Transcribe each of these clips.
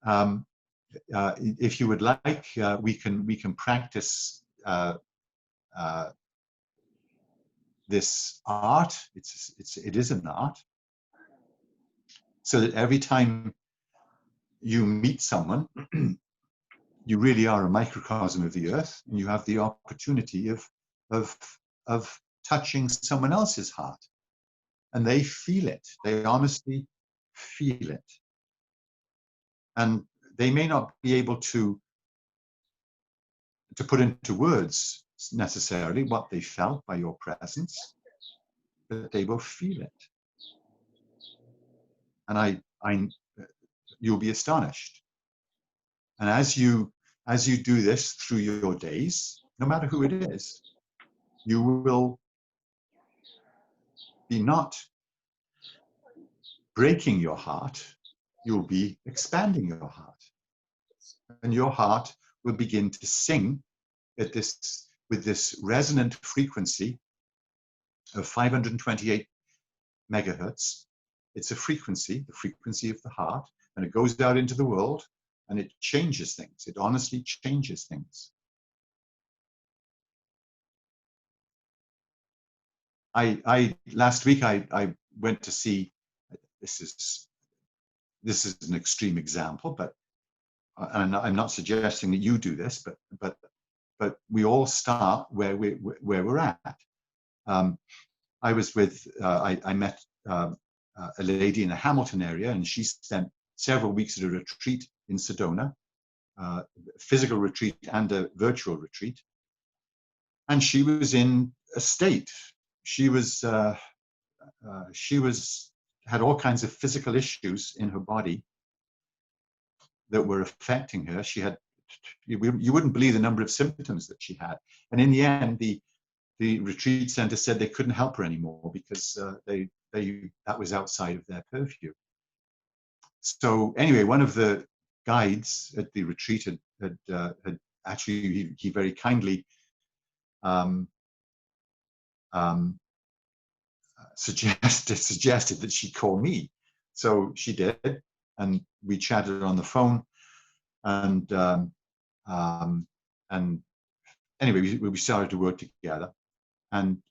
um, if you would like, we can practice this art. It is an art, so that every time you meet someone, you really are a microcosm of the earth, and you have the opportunity of touching someone else's heart, and they feel it. They honestly feel it, and they may not be able to put into words necessarily what they felt by your presence, but they will feel it. And you'll be astonished. And as you do this through your days, no matter who it is, you will be not breaking your heart, you'll be expanding your heart. And your heart will begin to sing with this resonant frequency of 528 megahertz. It's a frequency, the frequency of the heart, and it goes out into the world and it changes things. It honestly changes things. Last week I went to see, this is an extreme example, but and I'm not suggesting that you do this, but we all start where we're at. I was with I met a lady in the Hamilton area, and she spent several weeks at a retreat in Sedona, a physical retreat and a virtual retreat, and she was in a state. She had all kinds of physical issues in her body that were affecting her. She had, you wouldn't believe the number of symptoms that she had. And in the end, the retreat center said they couldn't help her anymore because that was outside of their purview. So anyway, one of the guides at the retreat had actually, he very kindly suggested that she call me. So she did, and we chatted on the phone, and anyway, we started to work together, and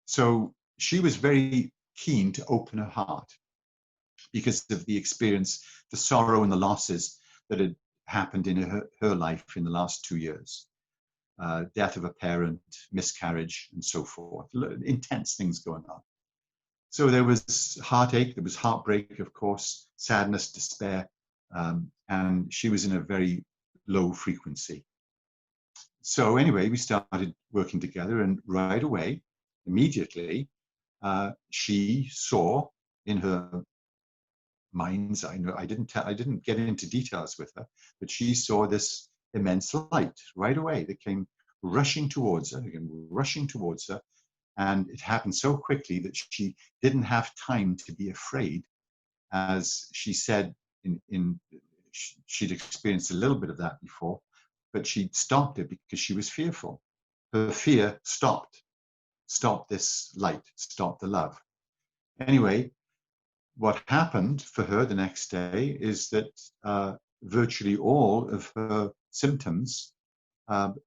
so she was very keen to open her heart because of the experience, the sorrow and the losses that had happened in her life in the last 2 years. Death of a parent, miscarriage, and so forth. Intense things going on. So there was heartache, there was heartbreak, of course, sadness, despair, and she was in a very low frequency. So anyway, we started working together, and right away, immediately, she saw in her mind's eye, I didn't get into details with her, but she saw this immense light right away that came rushing towards her, and it happened so quickly that she didn't have time to be afraid. As she said, she'd experienced a little bit of that before, but she stopped it because she was fearful. Her fear stopped this light, stopped the love. Anyway, what happened for her the next day is that virtually all of her symptoms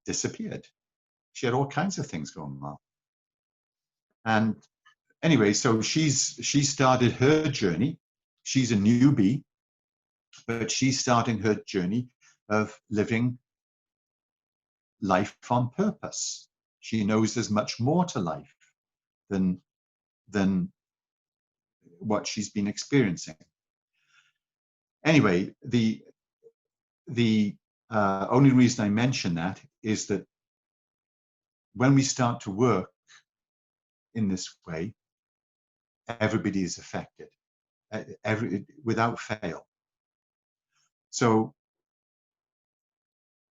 disappeared. She had all kinds of things going on. And anyway, so she started her journey. She's a newbie, but she's starting her journey of living life on purpose. She knows there's much more to life than what she's been experiencing. Anyway, the only reason I mention that is that when we start to work in this way, everybody is affected, without fail. So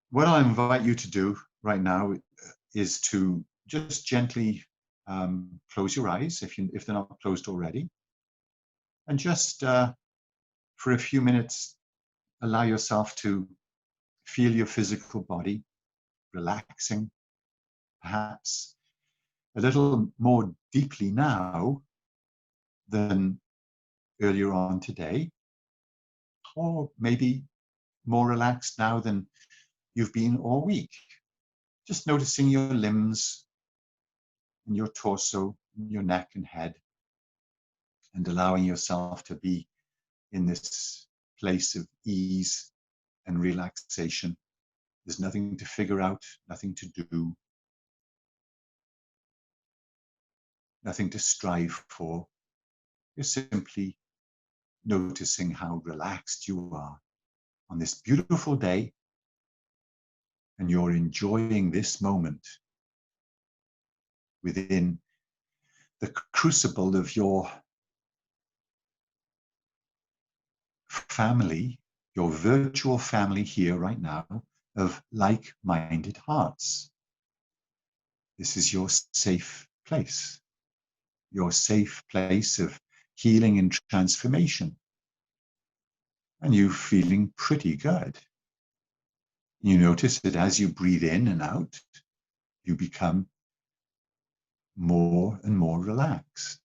what I invite you to do right now is to just gently close your eyes if they're not closed already, and just for a few minutes allow yourself to feel your physical body relaxing, perhaps a little more deeply now than earlier on today. or maybe more relaxed now than you've been all week. Just noticing your limbs and your torso, and your neck and head, and allowing yourself to be in this place of ease and relaxation. There's nothing to figure out, nothing to do, nothing to strive for. You're simply noticing how relaxed you are on this beautiful day, and you're enjoying this moment within the crucible of your family, your virtual family here right now of like-minded hearts. This is your safe place, your safe place of healing and transformation. And you're feeling pretty good. You notice that as you breathe in and out, you become more and more relaxed.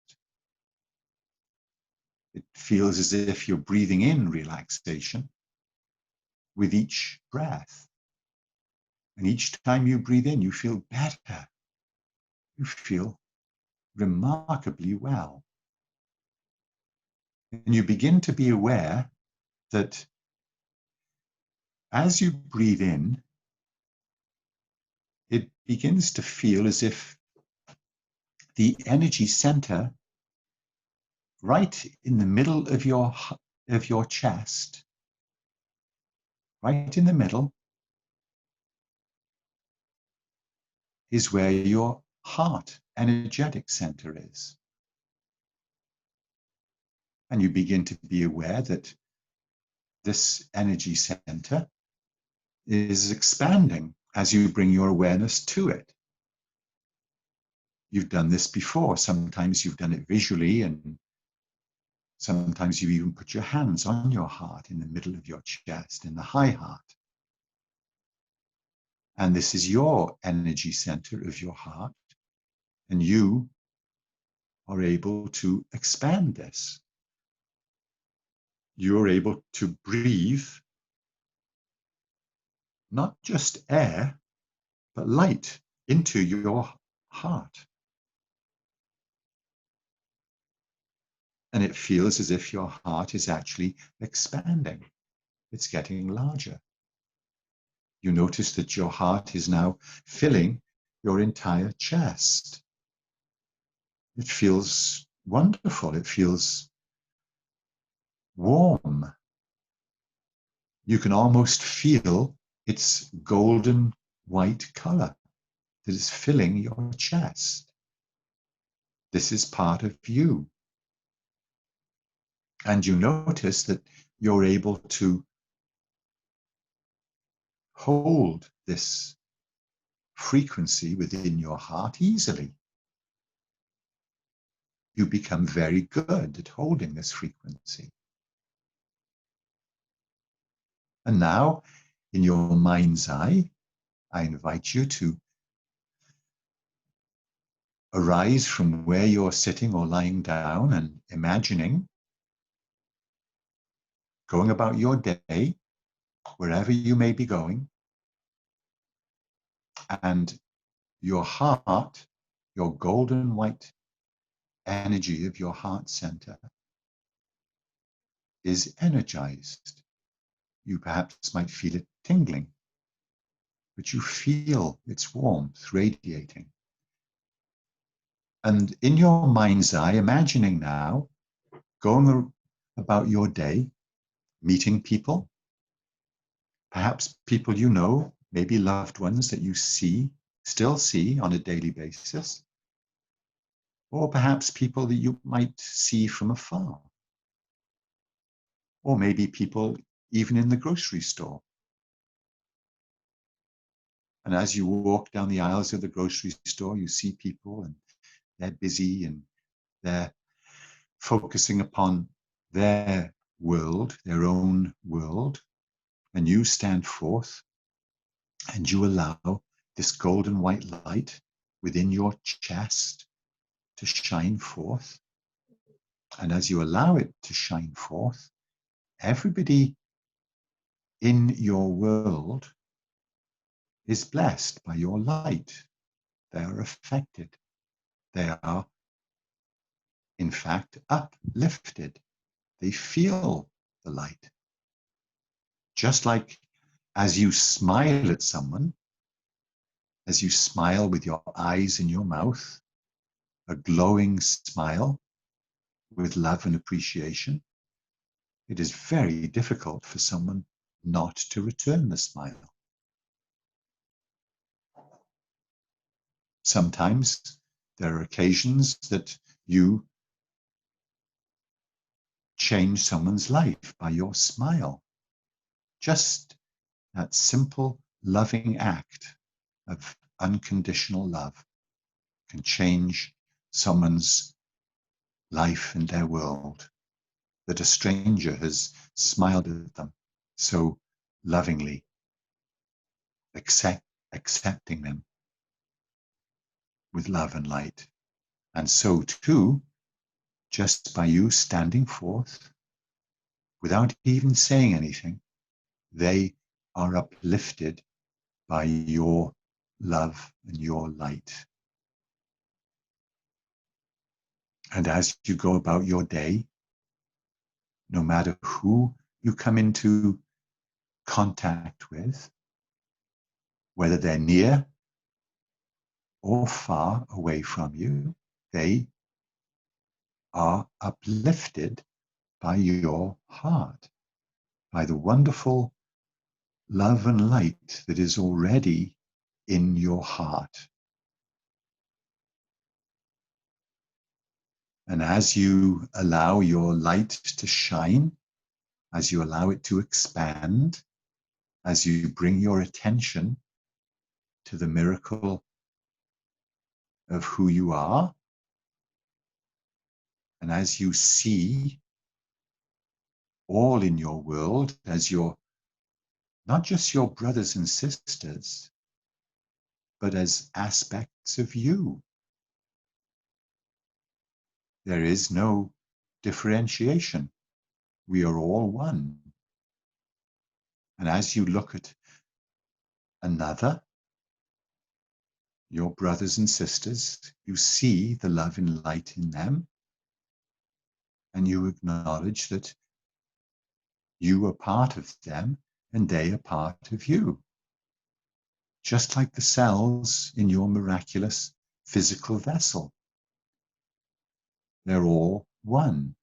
It feels as if you're breathing in relaxation with each breath. And each time you breathe in, you feel better. You feel remarkably well. And you begin to be aware that as you breathe in, it begins to feel as if the energy center right in the middle of your chest, right in the middle, is where your heart energetic center is. And you begin to be aware that this energy center is expanding as you bring your awareness to it. You've done this before. Sometimes you've done it visually, and sometimes you even put your hands on your heart in the middle of your chest, in the high heart. And this is your energy center of your heart, and you are able to expand this. You're able to breathe not just air, but light into your heart. And it feels as if your heart is actually expanding. It's getting larger. You notice that your heart is now filling your entire chest. It feels wonderful. It feels warm. You can almost feel its golden white color that is filling your chest. This is part of you. And you notice that you're able to hold this frequency within your heart easily. You become very good at holding this frequency. And now, in your mind's eye, I invite you to arise from where you're sitting or lying down and imagining going about your day, wherever you may be going, and your heart, your golden white energy of your heart center is energized. You perhaps might feel it tingling, but you feel its warmth radiating. And in your mind's eye, imagining now going about your day, meeting people, perhaps people you know, maybe loved ones that you still see on a daily basis, or perhaps people that you might see from afar, or maybe people even in the grocery store. And as you walk down the aisles of the grocery store, you see people and they're busy and they're focusing upon their world, their own world. And you stand forth and you allow this golden white light within your chest to shine forth. And as you allow it to shine forth, everybody in your world is blessed by your light. They are affected. They are, in fact, uplifted. They feel the light. Just like as you smile at someone, as you smile with your eyes and your mouth, a glowing smile with love and appreciation, it is very difficult for someone not to return the smile. Sometimes there are occasions that you change someone's life by your smile. Just that simple, loving act of unconditional love can change someone's life and their world, that a stranger has smiled at them so lovingly, accepting them with love and light. And so too, just by you standing forth, without even saying anything, they are uplifted by your love and your light. And as you go about your day, no matter who you come into contact with, whether they're near or far away from you, they are uplifted by your heart, by the wonderful love and light that is already in your heart. And as you allow your light to shine, as you allow it to expand, as you bring your attention to the miracle of who you are, and as you see all in your world as your, not just your brothers and sisters, but as aspects of you. There is no differentiation. We are all one. And as you look at another, your brothers and sisters, you see the love and light in them, and you acknowledge that you are part of them and they are part of you. Just like the cells in your miraculous physical vessel. They're all one.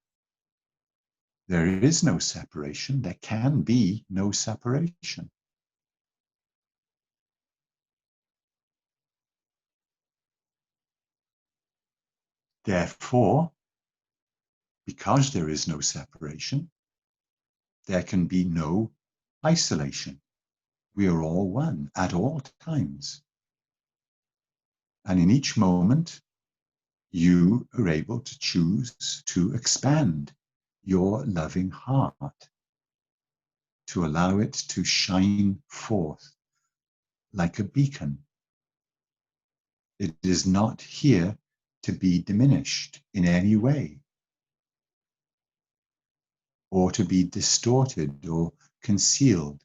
There is no separation. There can be no separation. Therefore, because there is no separation, there can be no isolation. We are all one at all times. And in each moment, you are able to choose to expand your loving heart, to allow it to shine forth like a beacon. It is not here to be diminished in any way, or to be distorted or concealed.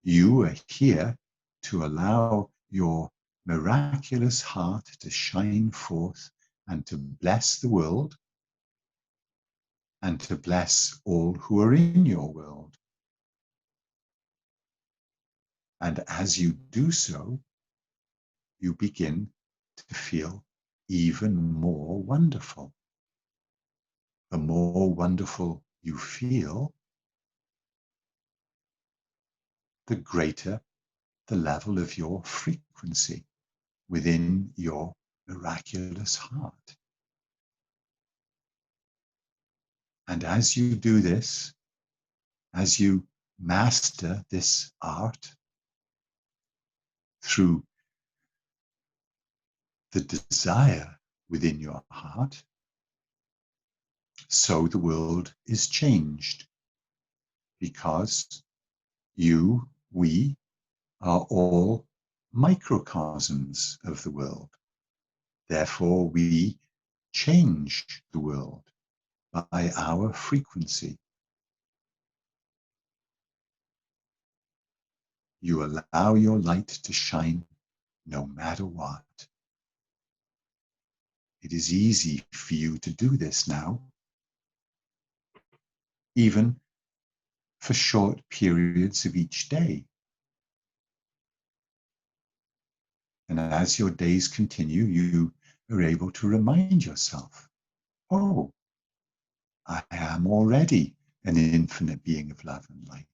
You are here to allow your miraculous heart to shine forth and to bless the world and to bless all who are in your world. And as you do so, you begin to feel even more wonderful. The more wonderful you feel, the greater the level of your frequency within your miraculous heart. And as you do this, as you master this art through the desire within your heart, so the world is changed, because we are all microcosms of the world. Therefore, we change the world by our frequency. You allow your light to shine no matter what. It is easy for you to do this now, even for short periods of each day. And as your days continue, you are able to remind yourself, oh, I am already an infinite being of love and light.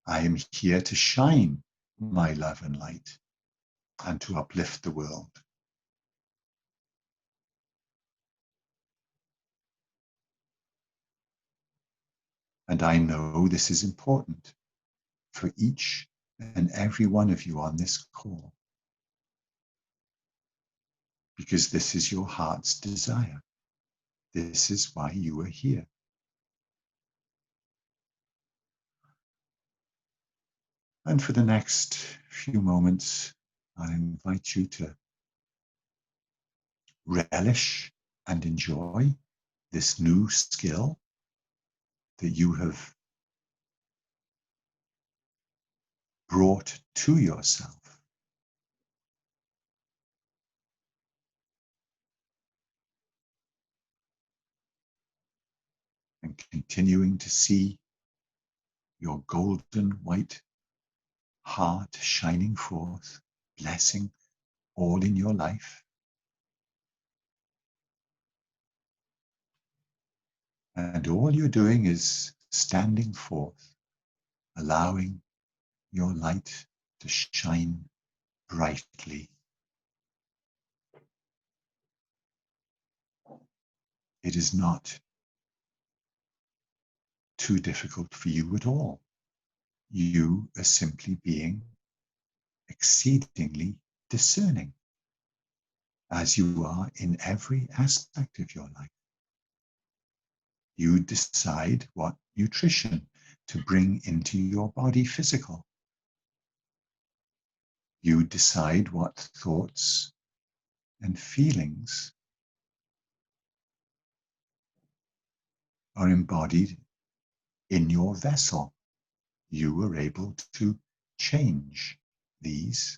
I am here to shine my love and light and to uplift the world. And I know this is important for each and every one of you on this call, because this is your heart's desire. This is why you are here. And for the next few moments, I invite you to relish and enjoy this new skill that you have brought to yourself. And continuing to see your golden white heart shining forth, blessing all in your life. And all you're doing is standing forth, allowing your light to shine brightly. It is not too difficult for you at all. You are simply being exceedingly discerning, as you are in every aspect of your life. You decide what nutrition to bring into your body physical. You decide what thoughts and feelings are embodied in your vessel. You are able to change these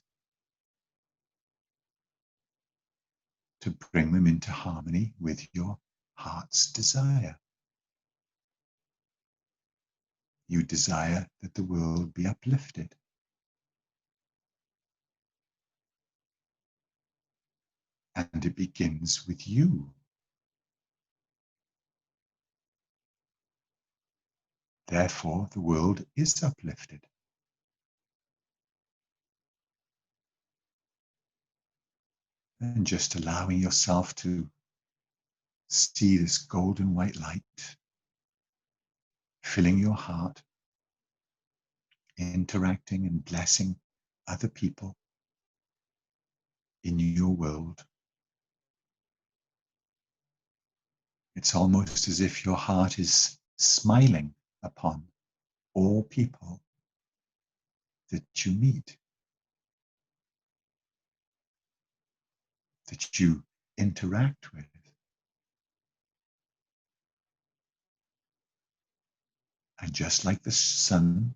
to bring them into harmony with your heart's desire. You desire that the world be uplifted. And it begins with you. Therefore, the world is uplifted. And just allowing yourself to see this golden white light filling your heart, interacting and blessing other people in your world. It's almost as if your heart is smiling upon all people that you meet, that you interact with. And just like the sun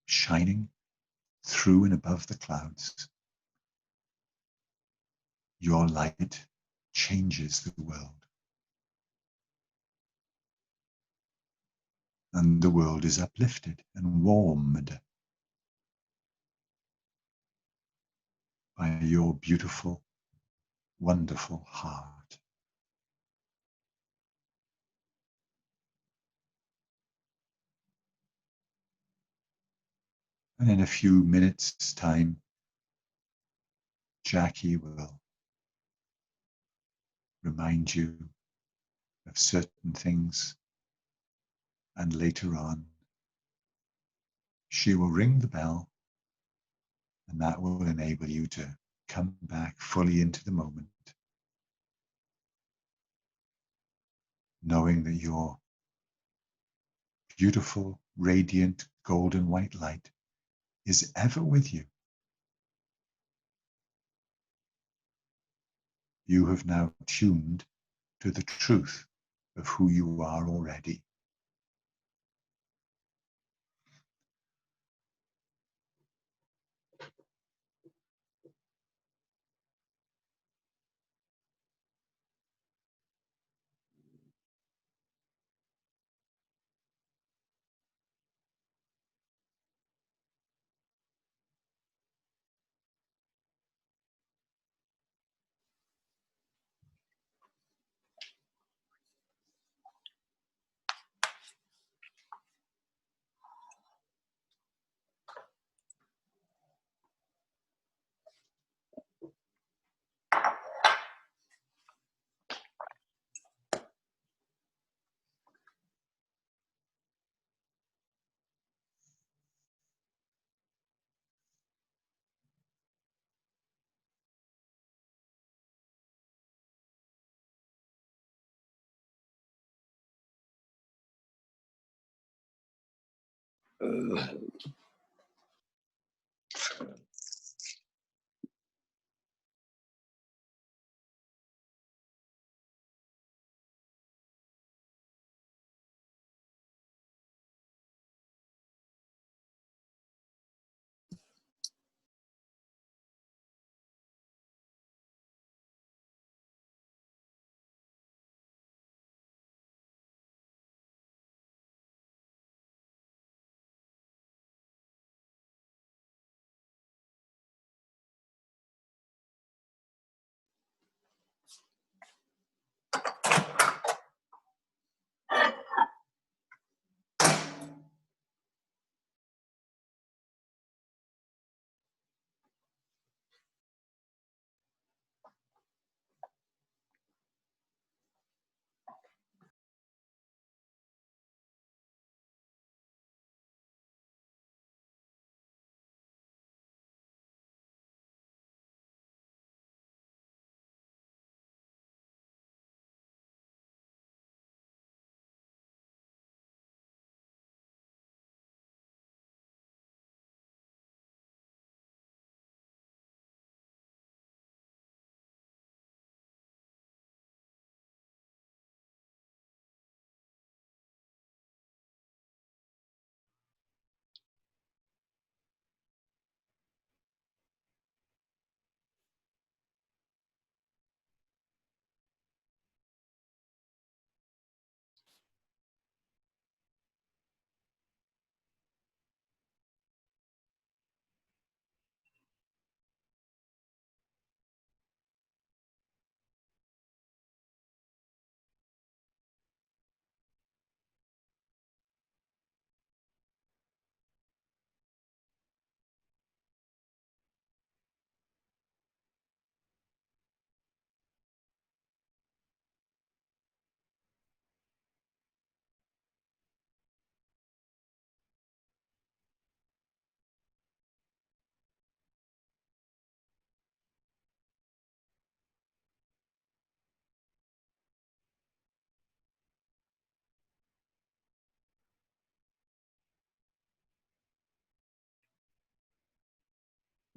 shining through and above the clouds, your light changes the world. And the world is uplifted and warmed by your beautiful, wonderful heart. And in a few minutes' time, Jackie will remind you of certain things, and later on, she will ring the bell, and that will enable you to come back fully into the moment, knowing that your beautiful, radiant, golden white light is ever with you. You have now tuned to the truth of who you are already.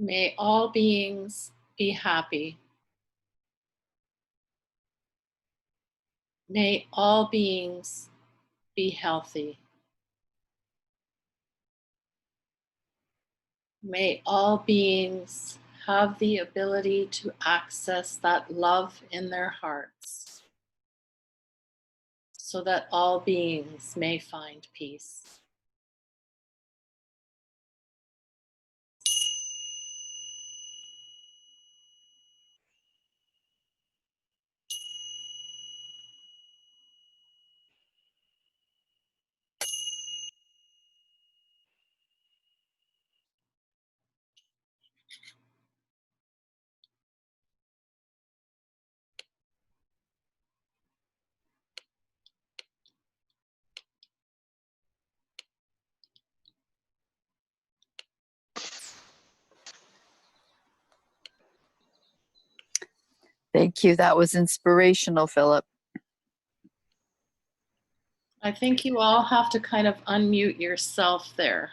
May all beings be happy. May all beings be healthy. May all beings have the ability to access that love in their hearts so that all beings may find peace. Thank you. That was inspirational, Philip. I think you all have to kind of unmute yourself there.